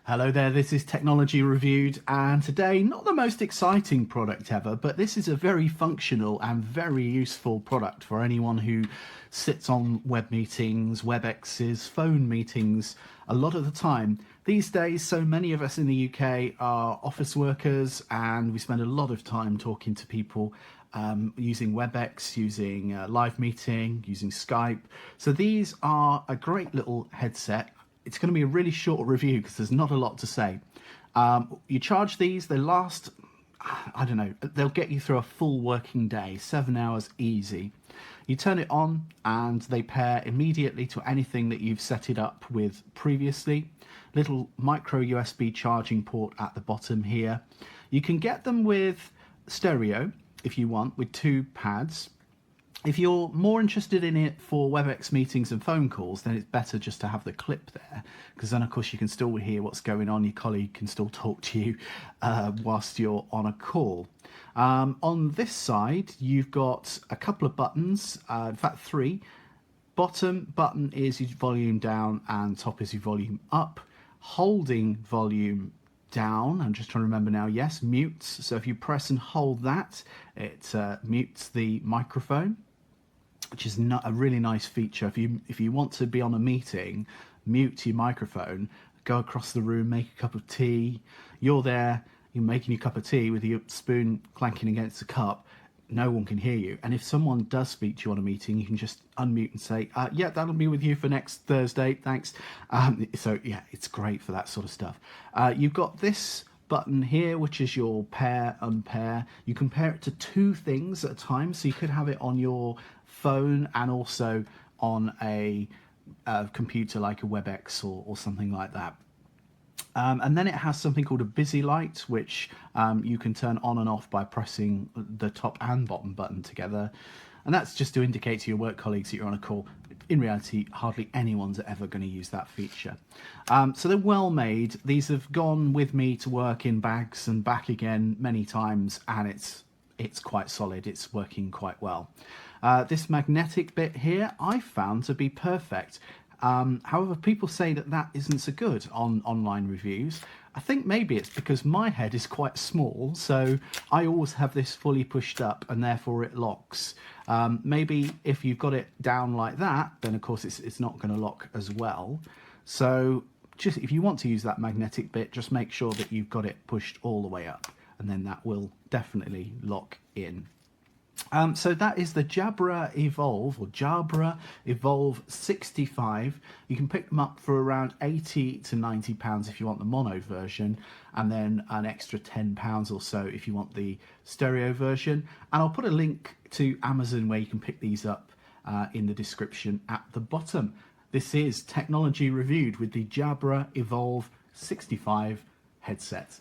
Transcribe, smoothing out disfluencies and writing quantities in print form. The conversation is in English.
Hello there, this is Technology Reviewed, and today, not the most exciting product ever, but this is a very functional and very useful product for anyone who sits on web meetings, WebExes, phone meetings a lot of the time. These days, so many of us in the UK are office workers, and we spend a lot of time talking to people using WebEx, using live meeting, using Skype. So these are a great little headset. It's going to be a really short review because there's not a lot to say. You charge these, they last, I don't know, they'll get you through a full working day, 7 hours easy. You turn it on and they pair immediately to anything that you've set it up with previously. Little micro USB charging port at the bottom here. You can get them with stereo if you want, with 2 pads. If you're more interested in it for WebEx meetings and phone calls, then it's better just to have the clip there, because then of course you can still hear what's going on. Your colleague can still talk to you whilst you're on a call. On this side, you've got a couple of buttons, in fact 3. Bottom button is your volume down and top is your volume up. Holding volume down, I'm just trying to remember now, yes, mutes. So if you press and hold that, it mutes the microphone, which is not a really nice feature. If you want to be on a meeting, mute your microphone, go across the room, make a cup of tea. You're there, you're making your cup of tea with your spoon clanking against the cup. No one can hear you. And if someone does speak to you on a meeting, you can just unmute and say, yeah, that'll be with you for next Thursday, thanks. So yeah, it's great for that sort of stuff. You've got this button here, which is your pair, unpair. You can pair it to 2 things at a time. So you could have it on your phone and also on a computer like a WebEx or something like that. And then it has something called a busy light, which you can turn on and off by pressing the top and bottom button together. And that's just to indicate to your work colleagues that you're on a call. In reality, hardly anyone's ever going to use that feature. So they're well made. These have gone with me to work in bags and back again many times, and it's quite solid. It's working quite well. This magnetic bit here I found to be perfect. However, people say that isn't so good on online reviews. I think maybe it's because my head is quite small, so I always have this fully pushed up and therefore it locks. Maybe if you've got it down like that, then of course it's not going to lock as well. So just if you want to use that magnetic bit, just make sure that you've got it pushed all the way up, and then that will definitely lock in. So that is the Jabra Evolve 65. You can pick them up for around £80 to £90 if you want the mono version, and then an extra £10 or so if you want the stereo version. And I'll put a link to Amazon where you can pick these up in the description at the bottom. This is Technology Reviewed with the Jabra Evolve 65 headset.